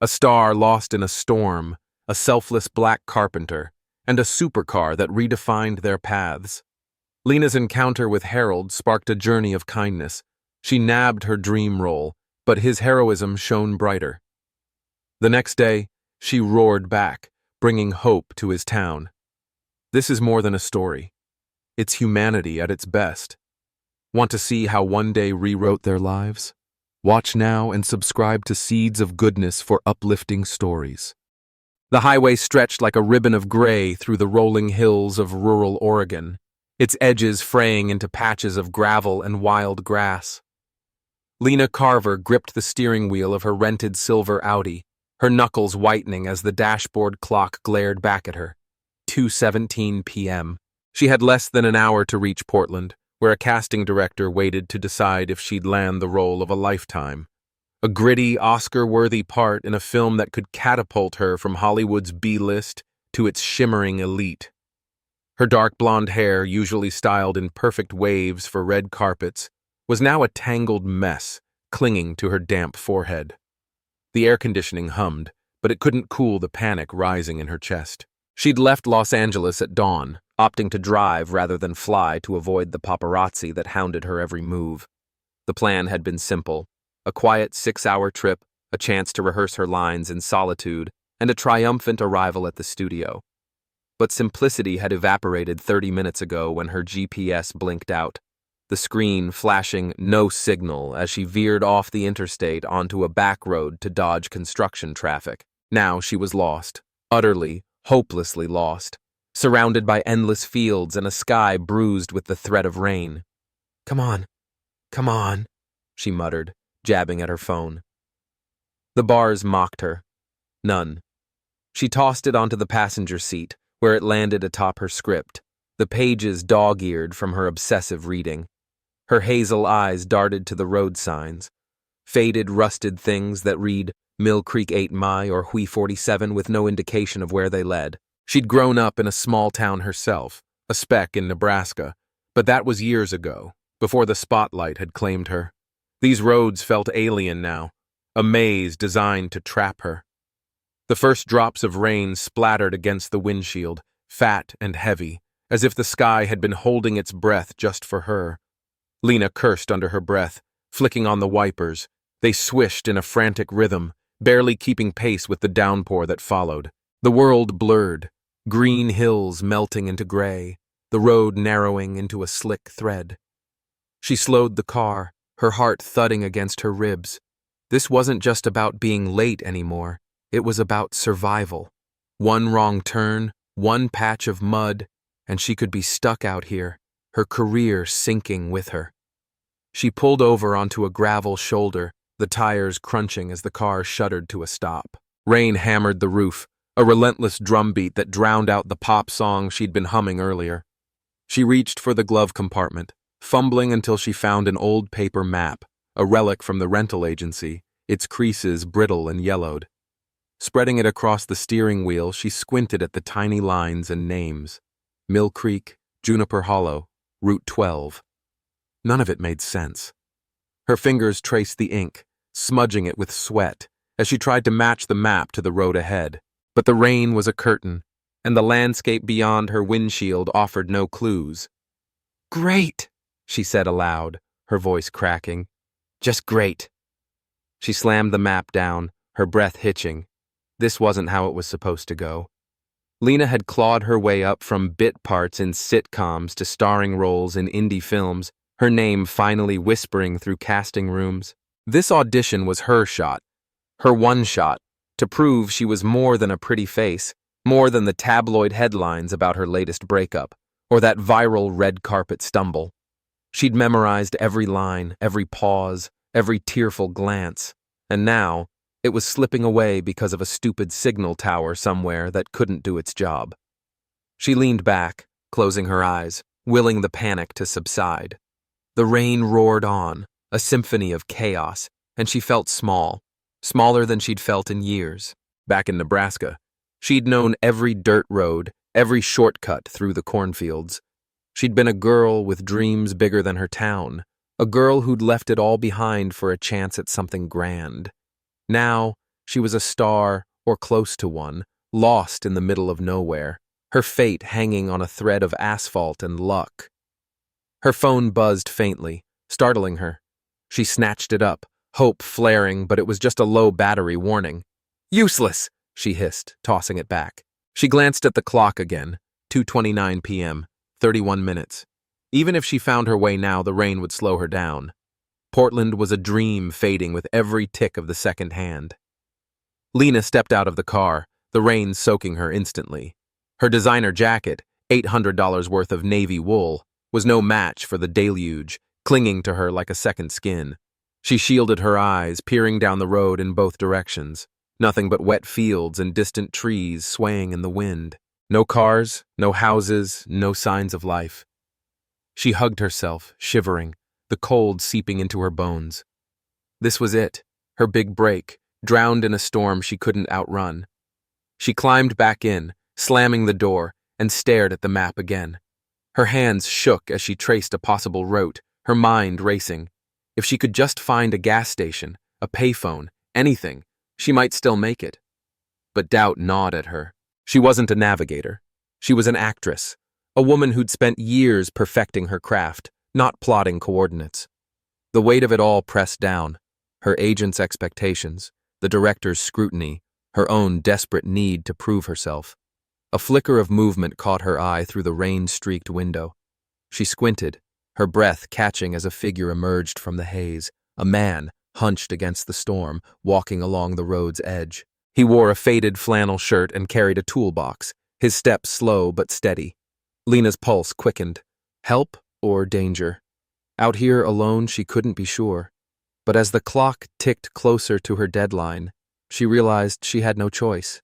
A star lost in a storm, a selfless black carpenter, and a supercar that redefined their paths. Lena's encounter with Harold sparked a journey of kindness. She nabbed her dream role, but his heroism shone brighter. The next day, she roared back, bringing hope to his town. This is more than a story. It's humanity at its best. Want to see how one day rewrote their lives? Watch now and subscribe to Seeds of Goodness for uplifting stories. The highway stretched like a ribbon of gray through the rolling hills of rural Oregon, its edges fraying into patches of gravel and wild grass. Lena Carver gripped the steering wheel of her rented silver Audi, her knuckles whitening as the dashboard clock glared back at her. 2:17 p.m. She had less than an hour to reach Portland, where a casting director waited to decide if she'd land the role of a lifetime. A gritty, Oscar-worthy part in a film that could catapult her from Hollywood's B-list to its shimmering elite. Her dark blonde hair, usually styled in perfect waves for red carpets, was now a tangled mess, clinging to her damp forehead. The air conditioning hummed, but it couldn't cool the panic rising in her chest. She'd left Los Angeles at dawn, opting to drive rather than fly to avoid the paparazzi that hounded her every move. The plan had been simple: a quiet 6-hour trip, a chance to rehearse her lines in solitude, and a triumphant arrival at the studio. But simplicity had evaporated 30 minutes ago when her GPS blinked out, the screen flashing no signal as she veered off the interstate onto a back road to dodge construction traffic. Now she was lost, utterly, hopelessly lost, surrounded by endless fields and a sky bruised with the threat of rain. Come on, she muttered, jabbing at her phone. The bars mocked her. None. She tossed it onto the passenger seat, where it landed atop her script, the pages dog-eared from her obsessive reading. Her hazel eyes darted to the road signs, faded, rusted things that read Mill Creek 8 Mi or Hui 47 with no indication of where they led. She'd grown up in a small town herself, a speck in Nebraska, but that was years ago, before the spotlight had claimed her. These roads felt alien now, a maze designed to trap her. The first drops of rain splattered against the windshield, fat and heavy, as if the sky had been holding its breath just for her. Lena cursed under her breath, flicking on the wipers. They swished in a frantic rhythm, barely keeping pace with the downpour that followed. The world blurred, green hills melting into gray, the road narrowing into a slick thread. She slowed the car, her heart thudding against her ribs. This wasn't just about being late anymore. It was about survival. One wrong turn, one patch of mud, and she could be stuck out here, her career sinking with her. She pulled over onto a gravel shoulder, the tires crunching as the car shuddered to a stop. Rain hammered the roof, a relentless drumbeat that drowned out the pop song she'd been humming earlier. She reached for the glove compartment, fumbling until she found an old paper map, a relic from the rental agency, its creases brittle and yellowed. Spreading it across the steering wheel, she squinted at the tiny lines and names. Mill Creek, Juniper Hollow, Route 12. None of it made sense. Her fingers traced the ink, smudging it with sweat, as she tried to match the map to the road ahead. But the rain was a curtain, and the landscape beyond her windshield offered no clues. "Great," she said aloud, her voice cracking. "Just great." She slammed the map down, her breath hitching. This wasn't how it was supposed to go. Lena had clawed her way up from bit parts in sitcoms to starring roles in indie films, her name finally whispering through casting rooms. This audition was her shot, her one shot, to prove she was more than a pretty face, more than the tabloid headlines about her latest breakup, or that viral red carpet stumble. She'd memorized every line, every pause, every tearful glance, and now it was slipping away because of a stupid signal tower somewhere that couldn't do its job. She leaned back, closing her eyes, willing the panic to subside. The rain roared on, a symphony of chaos, and she felt small, smaller than she'd felt in years. Back in Nebraska, she'd known every dirt road, every shortcut through the cornfields. She'd been a girl with dreams bigger than her town, a girl who'd left it all behind for a chance at something grand. Now, She was a star, or close to one, lost in the middle of nowhere, her fate hanging on a thread of asphalt and luck. Her phone buzzed faintly, startling her. She snatched it up, hope flaring, but it was just a low battery warning. "Useless!" she hissed, tossing it back. She glanced at the clock again, 2:29 p.m., 31 minutes. Even if she found her way now, the rain would slow her down. Portland was a dream fading with every tick of the second hand. Lena stepped out of the car, the rain soaking her instantly. Her designer jacket, $800 worth of navy wool, was no match for the deluge, clinging to her like a second skin. She shielded her eyes, peering down the road in both directions. Nothing but wet fields and distant trees swaying in the wind. No cars, no houses, no signs of life. She hugged herself, shivering, the cold seeping into her bones. This was it, her big break, drowned in a storm she couldn't outrun. She climbed back in, slamming the door, and stared at the map again. Her hands shook as she traced a possible route, her mind racing. If she could just find a gas station, a payphone, anything, she might still make it. But doubt gnawed at her. She wasn't a navigator. She was an actress, a woman who'd spent years perfecting her craft, not plotting coordinates. The weight of it all pressed down, her agent's expectations, the director's scrutiny, her own desperate need to prove herself. A flicker of movement caught her eye through the rain-streaked window. She squinted, her breath catching as a figure emerged from the haze, a man, hunched against the storm, walking along the road's edge. He wore a faded flannel shirt and carried a toolbox, his step slow but steady. Lena's pulse quickened. Help or danger? Out here alone, she couldn't be sure. But as the clock ticked closer to her deadline, she realized she had no choice.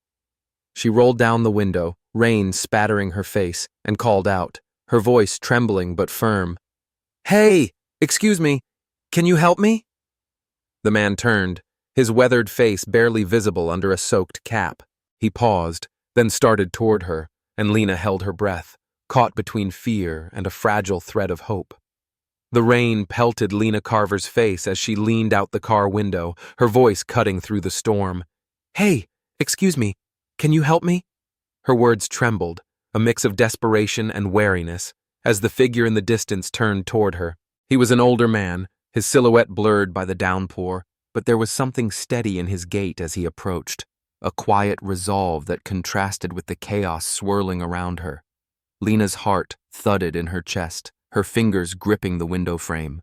She rolled down the window, rain spattering her face, and called out, her voice trembling but firm. "Hey, excuse me, can you help me?" The man turned, his weathered face barely visible under a soaked cap. He paused, then started toward her, and Lena held her breath, caught between fear and a fragile thread of hope. The rain pelted Lena Carver's face as she leaned out the car window, her voice cutting through the storm. "Hey, excuse me, can you help me?" Her words trembled, a mix of desperation and wariness, as the figure in the distance turned toward her. He was an older man, his silhouette blurred by the downpour, but there was something steady in his gait as he approached, a quiet resolve that contrasted with the chaos swirling around her. Lena's heart thudded in her chest, her fingers gripping the window frame.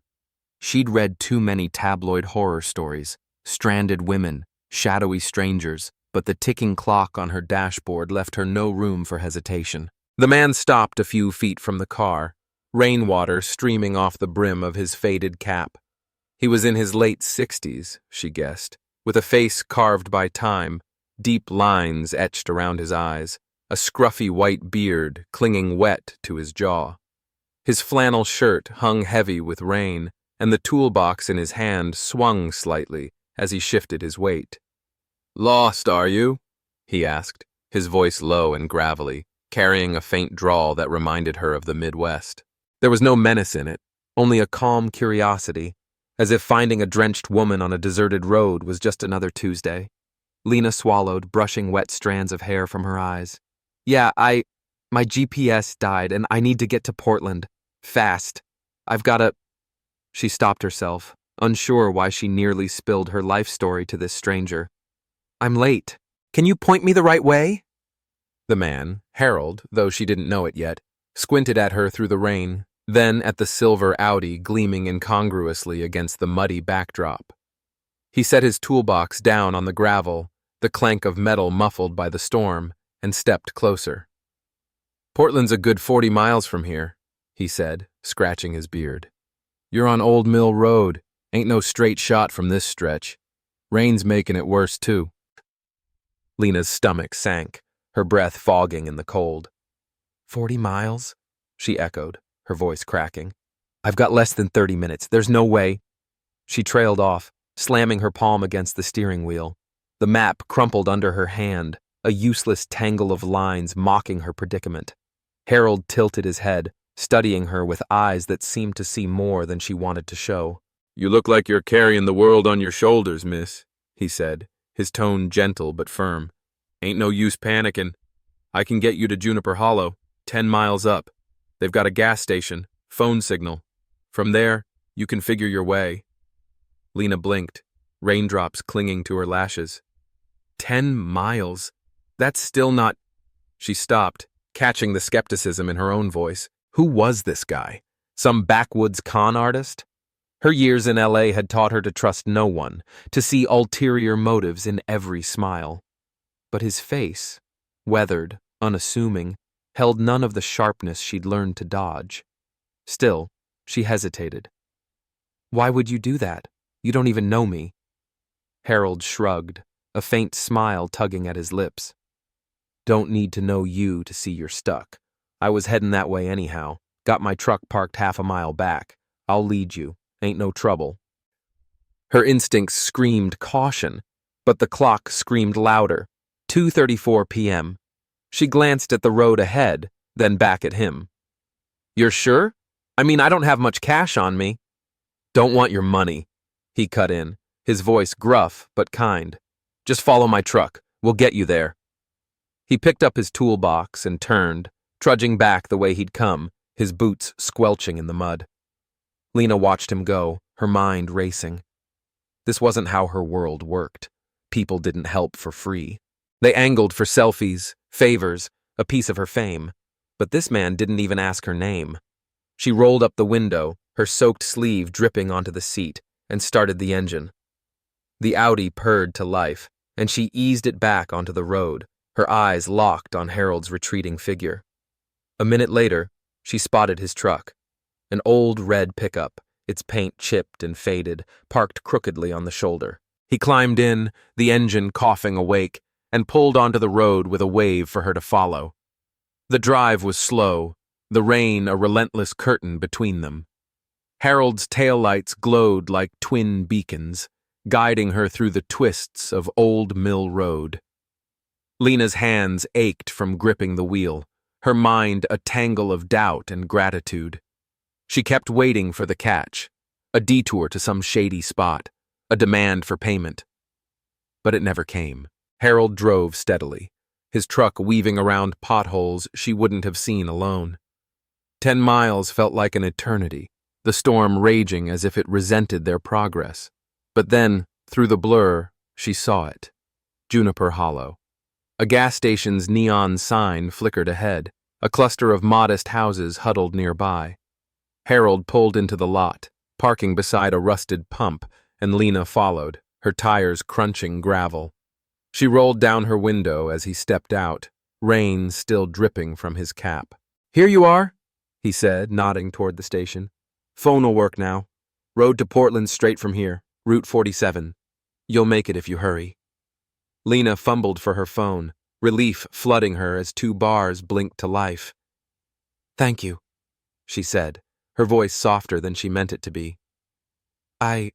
She'd read too many tabloid horror stories, stranded women, shadowy strangers, but the ticking clock on her dashboard left her no room for hesitation. The man stopped a few feet from the car, rainwater streaming off the brim of his faded cap. He was in his late 60s, she guessed, with a face carved by time, deep lines etched around his eyes, a scruffy white beard clinging wet to his jaw. His flannel shirt hung heavy with rain, and the toolbox in his hand swung slightly as he shifted his weight. "Lost, are you?" he asked, his voice low and gravelly, carrying a faint drawl that reminded her of the Midwest. There was no menace in it, only a calm curiosity, as if finding a drenched woman on a deserted road was just another Tuesday. Lena swallowed, brushing wet strands of hair from her eyes. "Yeah, my GPS died and I need to get to Portland. Fast. I've gotta—" She stopped herself, unsure why she nearly spilled her life story to this stranger. "I'm late. Can you point me the right way?" The man, Harold, though she didn't know it yet, squinted at her through the rain, then at the silver Audi gleaming incongruously against the muddy backdrop. He set his toolbox down on the gravel, the clank of metal muffled by the storm, and stepped closer. "Portland's a good 40 miles from here," he said, scratching his beard. "You're on Old Mill Road. Ain't no straight shot from this stretch. Rain's making it worse, too." Lena's stomach sank, her breath fogging in the cold. 40 miles? She echoed, her voice cracking. "I've got less than 30 minutes. There's no way." She trailed off, slamming her palm against the steering wheel. The map crumpled under her hand, a useless tangle of lines mocking her predicament. Harold tilted his head, studying her with eyes that seemed to see more than she wanted to show. "You look like you're carrying the world on your shoulders, miss," he said, his tone gentle but firm. "Ain't no use panicking. I can get you to Juniper Hollow, 10 miles up. They've got a gas station, phone signal. From there, you can figure your way." Lena blinked, raindrops clinging to her lashes. 10 miles? That's still not... She stopped, catching the skepticism in her own voice. Who was this guy? Some backwoods con artist? Her years in LA had taught her to trust no one, to see ulterior motives in every smile. But his face, weathered, unassuming, held none of the sharpness she'd learned to dodge. Still, she hesitated. "Why would you do that? You don't even know me." Harold shrugged, a faint smile tugging at his lips. "Don't need to know you to see you're stuck. I was heading that way anyhow. Got my truck parked half a mile back. I'll lead you. Ain't no trouble." Her instincts screamed caution, but the clock screamed louder. 2:34 p.m. She glanced at the road ahead, then back at him. "You're sure? I mean, I don't have much cash on me." "Don't want your money," he cut in, his voice gruff but kind. "Just follow my truck. We'll get you there." He picked up his toolbox and turned, trudging back the way he'd come, his boots squelching in the mud. Lena watched him go, her mind racing. This wasn't how her world worked. People didn't help for free. They angled for selfies, favors, a piece of her fame. But this man didn't even ask her name. She rolled up the window, her soaked sleeve dripping onto the seat, and started the engine. The Audi purred to life, and she eased it back onto the road, her eyes locked on Harold's retreating figure. A minute later, she spotted his truck. An old red pickup, its paint chipped and faded, parked crookedly on the shoulder. He climbed in, the engine coughing awake, and pulled onto the road with a wave for her to follow. The drive was slow, the rain a relentless curtain between them. Harold's taillights glowed like twin beacons, guiding her through the twists of Old Mill Road. Lena's hands ached from gripping the wheel, her mind a tangle of doubt and gratitude. She kept waiting for the catch, a detour to some shady spot, a demand for payment. But it never came. Harold drove steadily, his truck weaving around potholes she wouldn't have seen alone. 10 miles felt like an eternity, the storm raging as if it resented their progress. But then, through the blur, she saw it. Juniper Hollow. A gas station's neon sign flickered ahead, a cluster of modest houses huddled nearby. Harold pulled into the lot, parking beside a rusted pump, and Lena followed, her tires crunching gravel. She rolled down her window as he stepped out, rain still dripping from his cap. "Here you are," he said, nodding toward the station. "Phone'll work now. Road to Portland straight from here, Route 47. You'll make it if you hurry." Lena fumbled for her phone, relief flooding her as 2 bars blinked to life. "Thank you," she said, her voice softer than she meant it to be. I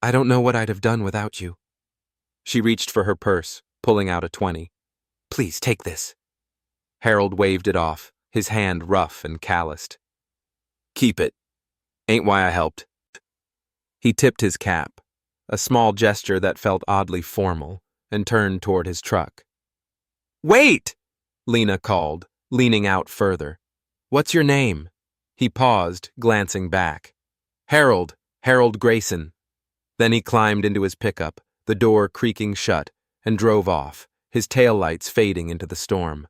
don't know what I'd have done without you." She reached for her purse, pulling out a 20. "Please, take this." Harold waved it off, his hand rough and calloused. "Keep it. Ain't why I helped." He tipped his cap, a small gesture that felt oddly formal, and turned toward his truck. "Wait!" Lena called, leaning out further. "What's your name?" He paused, glancing back. Harold Grayson." Then he climbed into his pickup, the door creaking shut, and drove off, his taillights fading into the storm.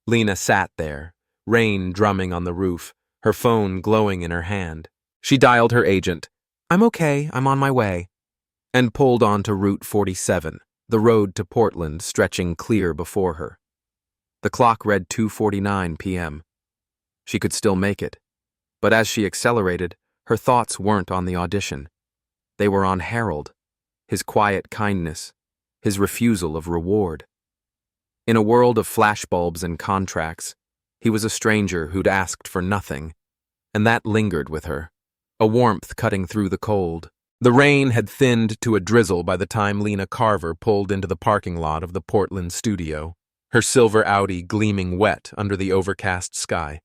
Lena sat there, rain drumming on the roof, her phone glowing in her hand. She dialed her agent. "I'm okay, I'm on my way," and pulled onto Route 47, the road to Portland stretching clear before her. The clock read 2:49 p.m. She could still make it. But as she accelerated, her thoughts weren't on the audition. They were on Harold, his quiet kindness, his refusal of reward. In a world of flashbulbs and contracts, he was a stranger who'd asked for nothing, and that lingered with her, a warmth cutting through the cold. The rain had thinned to a drizzle by the time Lena Carver pulled into the parking lot of the Portland studio, her silver Audi gleaming wet under the overcast sky.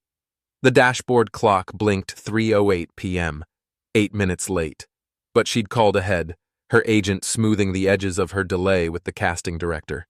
The dashboard clock blinked 3:08 p.m., 8 minutes late, but she'd called ahead, her agent smoothing the edges of her delay with the casting director.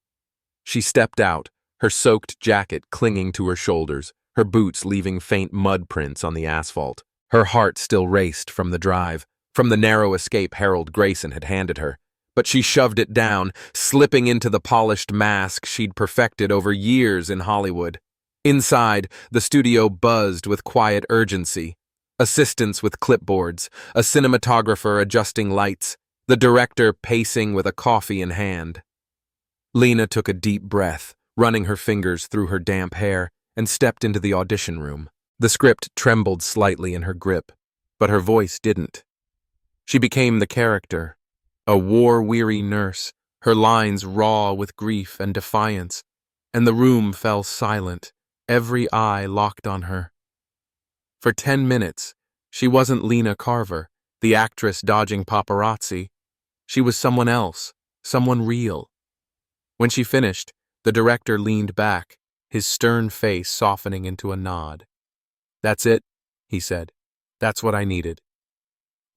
She stepped out, her soaked jacket clinging to her shoulders, her boots leaving faint mud prints on the asphalt. Her heart still raced from the drive, from the narrow escape Harold Grayson had handed her. But she shoved it down, slipping into the polished mask she'd perfected over years in Hollywood. Inside, the studio buzzed with quiet urgency. Assistants with clipboards, a cinematographer adjusting lights, the director pacing with a coffee in hand. Lena took a deep breath, running her fingers through her damp hair, and stepped into the audition room. The script trembled slightly in her grip, but her voice didn't. She became the character, a war-weary nurse, her lines raw with grief and defiance, and the room fell silent, every eye locked on her. For 10 minutes, she wasn't Lena Carver, the actress dodging paparazzi. She was someone else, someone real. When she finished, the director leaned back, his stern face softening into a nod. "That's it," he said. "That's what I needed."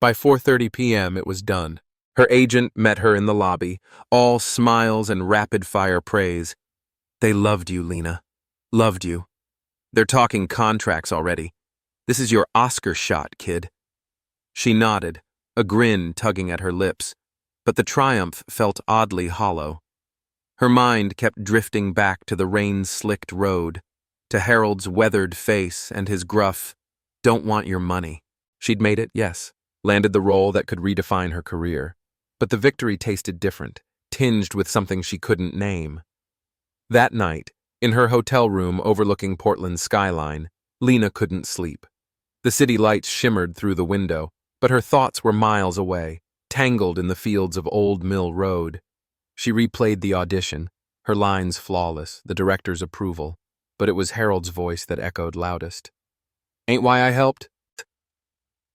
By 4:30 p.m. it was done. Her agent met her in the lobby, all smiles and rapid-fire praise. "They loved you, Lena. Loved you. They're talking contracts already. This is your Oscar shot, kid." She nodded, a grin tugging at her lips, but the triumph felt oddly hollow. Her mind kept drifting back to the rain-slicked road, to Harold's weathered face and his gruff, "Don't want your money." She'd made it, yes, landed the role that could redefine her career. But the victory tasted different, tinged with something she couldn't name. That night, in her hotel room overlooking Portland's skyline, Lena couldn't sleep. The city lights shimmered through the window, but her thoughts were miles away, tangled in the fields of Old Mill Road. She replayed the audition, her lines flawless, the director's approval, but it was Harold's voice that echoed loudest. "Ain't why I helped?"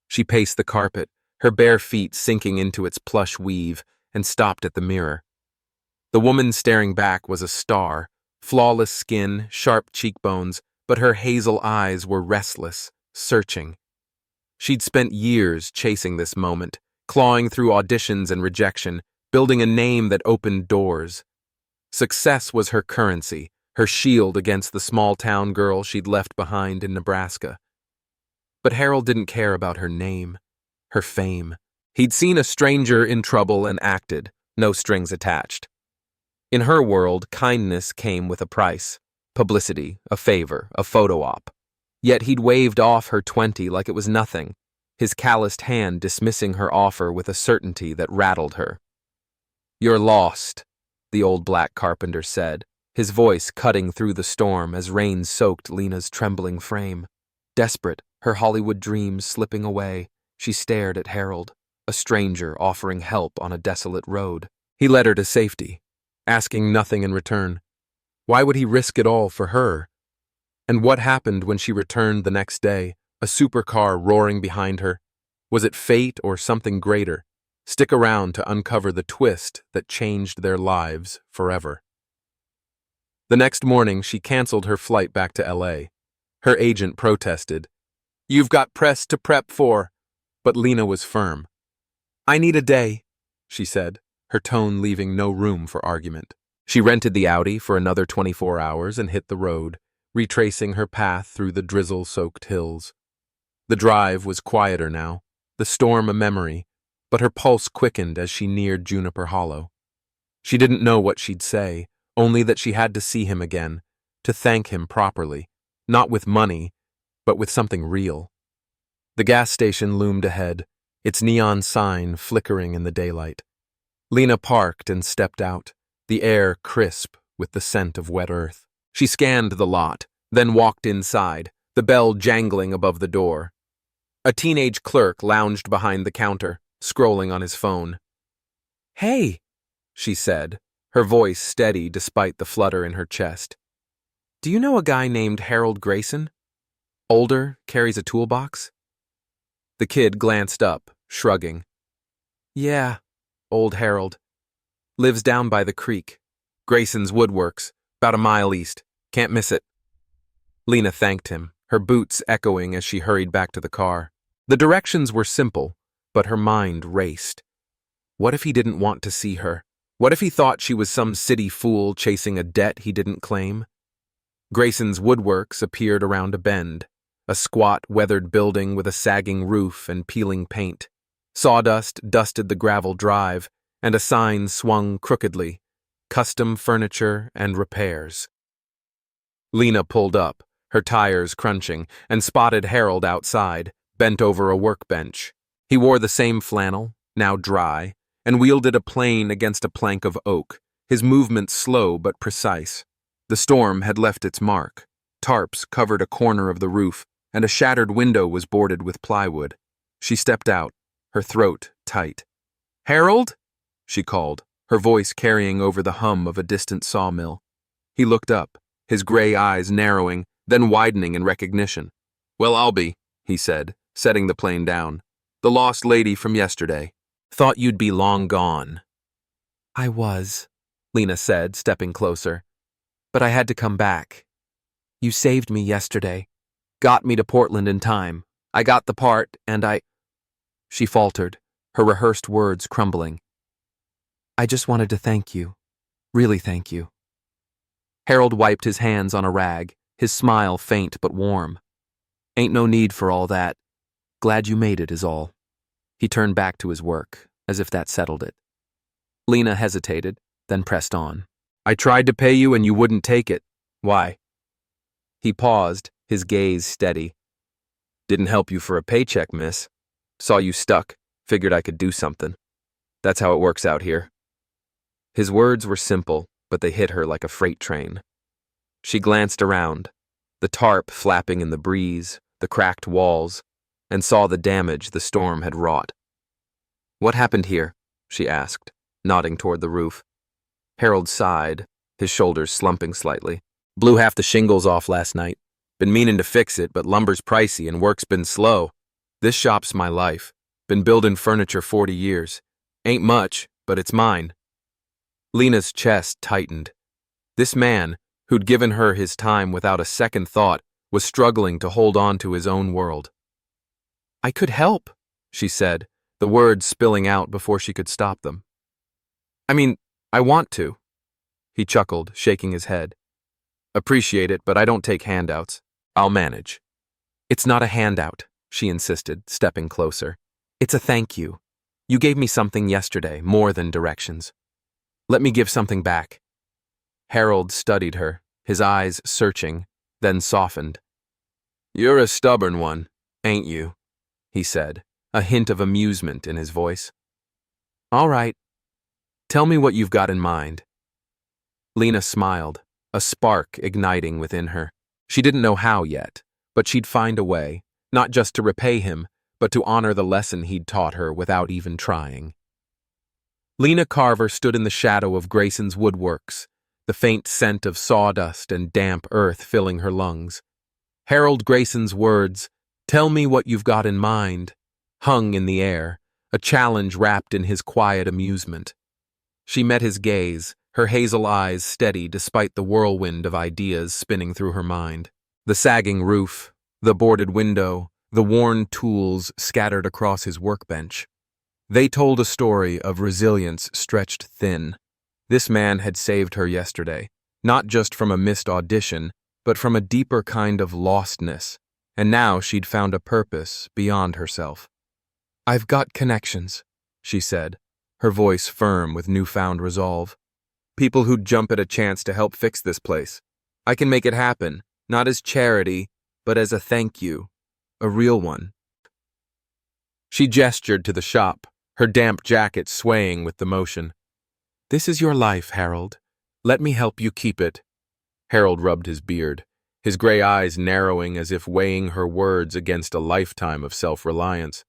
She paced the carpet, her bare feet sinking into its plush weave, and stopped at the mirror. The woman staring back was a star, flawless skin, sharp cheekbones, but her hazel eyes were restless, searching. She'd spent years chasing this moment, clawing through auditions and rejection, building a name that opened doors. Success was her currency, her shield against the small-town girl she'd left behind in Nebraska. But Harold didn't care about her name, her fame. He'd seen a stranger in trouble and acted, no strings attached. In her world, kindness came with a price. Publicity, a favor, a photo op. Yet he'd waved off her 20 like it was nothing, his calloused hand dismissing her offer with a certainty that rattled her. "You're lost," the old black carpenter said, his voice cutting through the storm as rain soaked Lena's trembling frame. Desperate, her Hollywood dreams slipping away, she stared at Harold, a stranger offering help on a desolate road. He led her to safety, asking nothing in return. Why would he risk it all for her? And what happened when she returned the next day, a supercar roaring behind her? Was it fate or something greater? Stick around to uncover the twist that changed their lives forever. The next morning, she canceled her flight back to LA. Her agent protested. "You've got press to prep for." But Lena was firm. "I need a day," she said, her tone leaving no room for argument. She rented the Audi for another 24 hours and hit the road, retracing her path through the drizzle-soaked hills. The drive was quieter now, the storm a memory, but her pulse quickened as she neared Juniper Hollow. She didn't know what she'd say, only that she had to see him again, to thank him properly, not with money, but with something real. The gas station loomed ahead, its neon sign flickering in the daylight. Lena parked and stepped out, the air crisp with the scent of wet earth. She scanned the lot, then walked inside, the bell jangling above the door. A teenage clerk lounged behind the counter, scrolling on his phone. "Hey," she said, her voice steady despite the flutter in her chest. "Do you know a guy named Harold Grayson? Older, carries a toolbox?" The kid glanced up, shrugging. "Yeah, old Harold. Lives down by the creek. Grayson's Woodworks, about a mile east. Can't miss it." Lena thanked him, her boots echoing as she hurried back to the car. The directions were simple, but her mind raced. What if he didn't want to see her? What if he thought she was some city fool chasing a debt he didn't claim? Grayson's woodworks appeared around a bend, a squat, weathered building with a sagging roof and peeling paint. Sawdust dusted the gravel drive, and a sign swung crookedly, "Custom Furniture and Repairs." Lena pulled up, her tires crunching, and spotted Harold outside, bent over a workbench. He wore the same flannel, now dry, and wielded a plane against a plank of oak, his movements slow but precise. The storm had left its mark. Tarps covered a corner of the roof, and a shattered window was boarded with plywood. She stepped out, her throat tight. "Harold?" she called, her voice carrying over the hum of a distant sawmill. He looked up, his gray eyes narrowing, then widening in recognition. "Well, I'll be," he said, setting the plane down. "The lost lady from yesterday. Thought you'd be long gone." "I was," Lena said, stepping closer. "But I had to come back. You saved me yesterday. Got me to Portland in time. I got the part, and She faltered, her rehearsed words crumbling. "I just wanted to thank you. Really thank you." Harold wiped his hands on a rag, his smile faint but warm. "Ain't no need for all that. Glad you made it is all." He turned back to his work, as if that settled it. Lena hesitated, then pressed on. "I tried to pay you and you wouldn't take it. Why?" He paused, his gaze steady. "Didn't help you for a paycheck, miss. Saw you stuck, figured I could do something. That's how it works out here." His words were simple, but they hit her like a freight train. She glanced around, the tarp flapping in the breeze, the cracked walls, and saw the damage the storm had wrought. "What happened here?" she asked, nodding toward the roof. Harold sighed, his shoulders slumping slightly. "Blew half the shingles off last night. Been meaning to fix it, but lumber's pricey and work's been slow. This shop's my life. Been building furniture 40 years. Ain't much, but it's mine." Lena's chest tightened. This man, who'd given her his time without a second thought, was struggling to hold on to his own world. "I could help," she said, the words spilling out before she could stop them. "I mean, I want to." He chuckled, shaking his head. "Appreciate it, but I don't take handouts. I'll manage." "It's not a handout," she insisted, stepping closer. "It's a thank you. You gave me something yesterday, more than directions. Let me give something back." Harold studied her, his eyes searching, then softened. "You're a stubborn one, ain't you?" he said, a hint of amusement in his voice. "All right. Tell me what you've got in mind." Lena smiled, a spark igniting within her. She didn't know how yet, but she'd find a way, not just to repay him, but to honor the lesson he'd taught her without even trying. Lena Carver stood in the shadow of Grayson's woodworks, the faint scent of sawdust and damp earth filling her lungs. Harold Grayson's words, "Tell me what you've got in mind," hung in the air, a challenge wrapped in his quiet amusement. She met his gaze, her hazel eyes steady despite the whirlwind of ideas spinning through her mind. The sagging roof, the boarded window, the worn tools scattered across his workbench. They told a story of resilience stretched thin. This man had saved her yesterday, not just from a missed audition, but from a deeper kind of lostness, and now she'd found a purpose beyond herself. "I've got connections," she said, her voice firm with newfound resolve. "People who'd jump at a chance to help fix this place. I can make it happen, not as charity, but as a thank you, a real one." She gestured to the shop, her damp jacket swaying with the motion. "This is your life, Harold. Let me help you keep it." Harold rubbed his beard, his gray eyes narrowing as if weighing her words against a lifetime of self-reliance.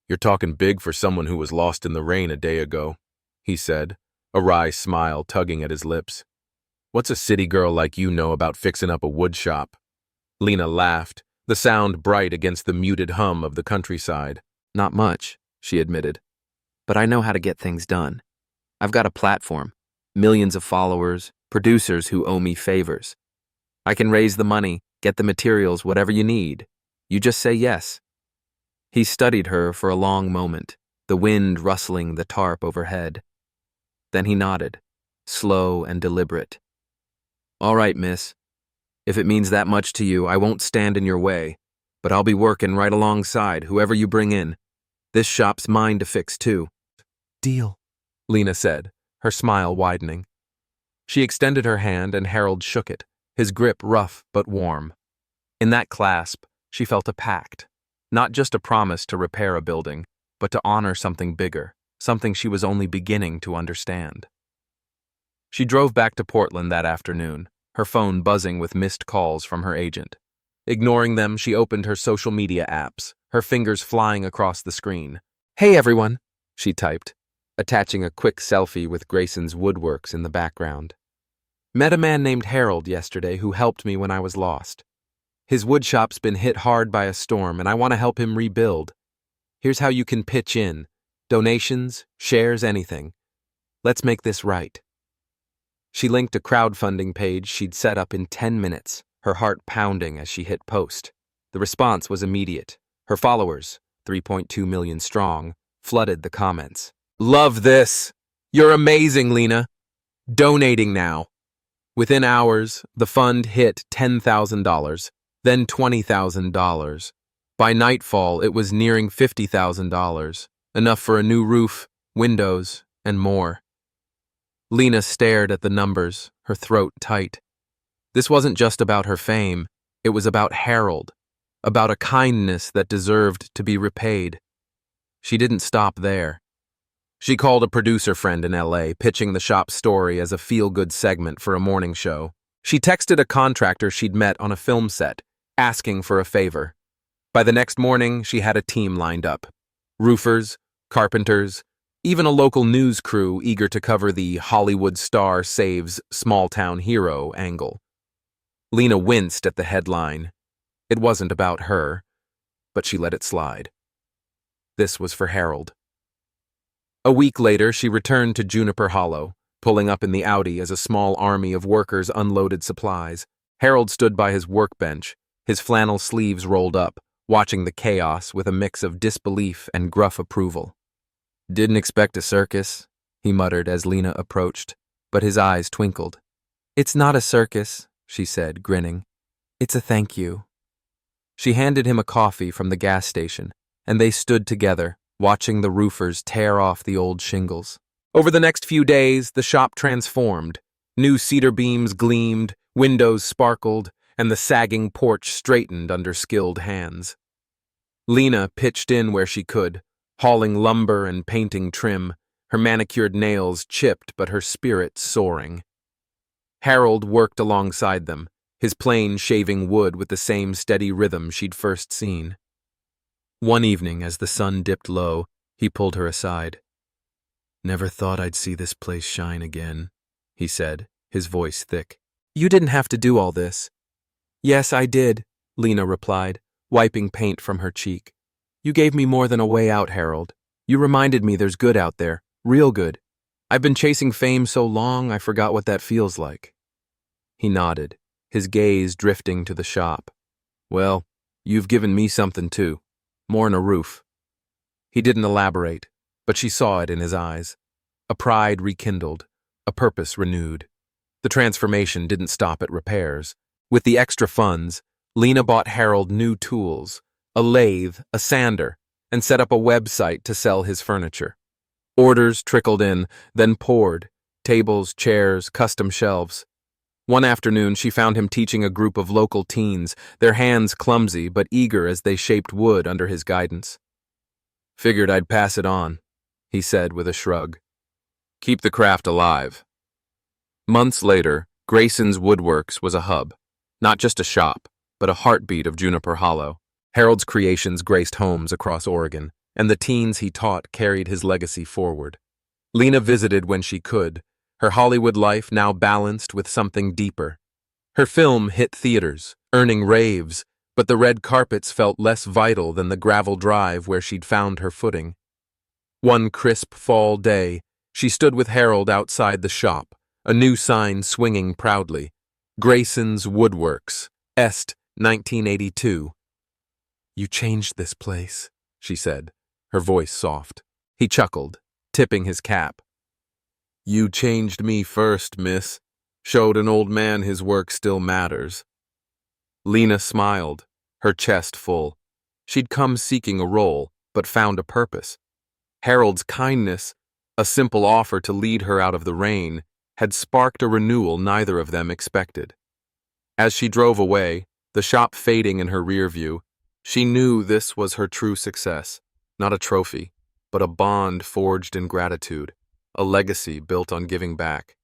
"You're talking big for someone who was lost in the rain a day ago," he said, a wry smile tugging at his lips. "What's a city girl like you know about fixing up a woodshop?" Lena laughed, the sound bright against the muted hum of the countryside. "Not much," she admitted. "But I know how to get things done. I've got a platform, millions of followers, producers who owe me favors. I can raise the money, get the materials, whatever you need. You just say yes." He studied her for a long moment, the wind rustling the tarp overhead. Then he nodded, slow and deliberate. "All right, miss. If it means that much to you, I won't stand in your way, but I'll be working right alongside whoever you bring in. This shop's mine to fix, too." "Deal," Lena said, her smile widening. She extended her hand and Harold shook it, his grip rough but warm. In that clasp, she felt a pact, not just a promise to repair a building, but to honor something bigger, something she was only beginning to understand. She drove back to Portland that afternoon, her phone buzzing with missed calls from her agent. Ignoring them, she opened her social media apps, her fingers flying across the screen. "Hey everyone," she typed, attaching a quick selfie with Grayson's woodworks in the background. "Met a man named Harold yesterday who helped me when I was lost. His woodshop's been hit hard by a storm and I want to help him rebuild. Here's how you can pitch in. Donations, shares, anything. Let's make this right." She linked a crowdfunding page she'd set up in 10 minutes, her heart pounding as she hit post. The response was immediate. Her followers, 3.2 million strong, flooded the comments. "Love this! You're amazing, Lena! Donating now." Within hours, the fund hit $10,000, then $20,000. By nightfall, it was nearing $50,000, enough for a new roof, windows, and more. Lena stared at the numbers, her throat tight. This wasn't just about her fame, it was about Harold, about a kindness that deserved to be repaid. She didn't stop there. She called a producer friend in LA, pitching the shop's story as a feel-good segment for a morning show. She texted a contractor she'd met on a film set, asking for a favor. By the next morning, she had a team lined up. Roofers, carpenters, even a local news crew eager to cover the Hollywood star saves small-town hero angle. Lena winced at the headline. It wasn't about her, but she let it slide. This was for Harold. A week later, she returned to Juniper Hollow, pulling up in the Audi as a small army of workers unloaded supplies. Harold stood by his workbench, his flannel sleeves rolled up, watching the chaos with a mix of disbelief and gruff approval. "Didn't expect a circus," he muttered as Lena approached, but his eyes twinkled. "It's not a circus," she said, grinning. "It's a thank you." She handed him a coffee from the gas station, and they stood together, watching the roofers tear off the old shingles. Over the next few days, the shop transformed. New cedar beams gleamed, windows sparkled, and the sagging porch straightened under skilled hands. Lena pitched in where she could, hauling lumber and painting trim, her manicured nails chipped but her spirit soaring. Harold worked alongside them, his plane shaving wood with the same steady rhythm she'd first seen. One evening, as the sun dipped low, he pulled her aside. "Never thought I'd see this place shine again," he said, his voice thick. "You didn't have to do all this." "Yes, I did," Lena replied, wiping paint from her cheek. "You gave me more than a way out, Harold. You reminded me there's good out there, real good. I've been chasing fame so long I forgot what that feels like." He nodded, his gaze drifting to the shop. "Well, you've given me something too. More'n a roof." He didn't elaborate, but she saw it in his eyes. A pride rekindled, a purpose renewed. The transformation didn't stop at repairs. With the extra funds, Lena bought Harold new tools, a lathe, a sander, and set up a website to sell his furniture. Orders trickled in, then poured, tables, chairs, custom shelves. One afternoon, she found him teaching a group of local teens, their hands clumsy but eager as they shaped wood under his guidance. "Figured I'd pass it on," he said with a shrug. "Keep the craft alive." Months later, Grayson's Woodworks was a hub, not just a shop, but a heartbeat of Juniper Hollow. Harold's creations graced homes across Oregon, and the teens he taught carried his legacy forward. Lena visited when she could, her Hollywood life now balanced with something deeper. Her film hit theaters, earning raves, but the red carpets felt less vital than the gravel drive where she'd found her footing. One crisp fall day, she stood with Harold outside the shop, a new sign swinging proudly. Grayson's Woodworks, Est, 1982. "You changed this place," she said, her voice soft. He chuckled, tipping his cap. You changed me first, miss. Showed an old man his work still matters. Lena smiled, her chest full. She'd come seeking a role, but found a purpose. Harold's kindness, a simple offer to lead her out of the rain, had sparked a renewal neither of them expected. As she drove away, the shop fading in her rear view, she knew this was her true success, not a trophy, but a bond forged in gratitude, a legacy built on giving back.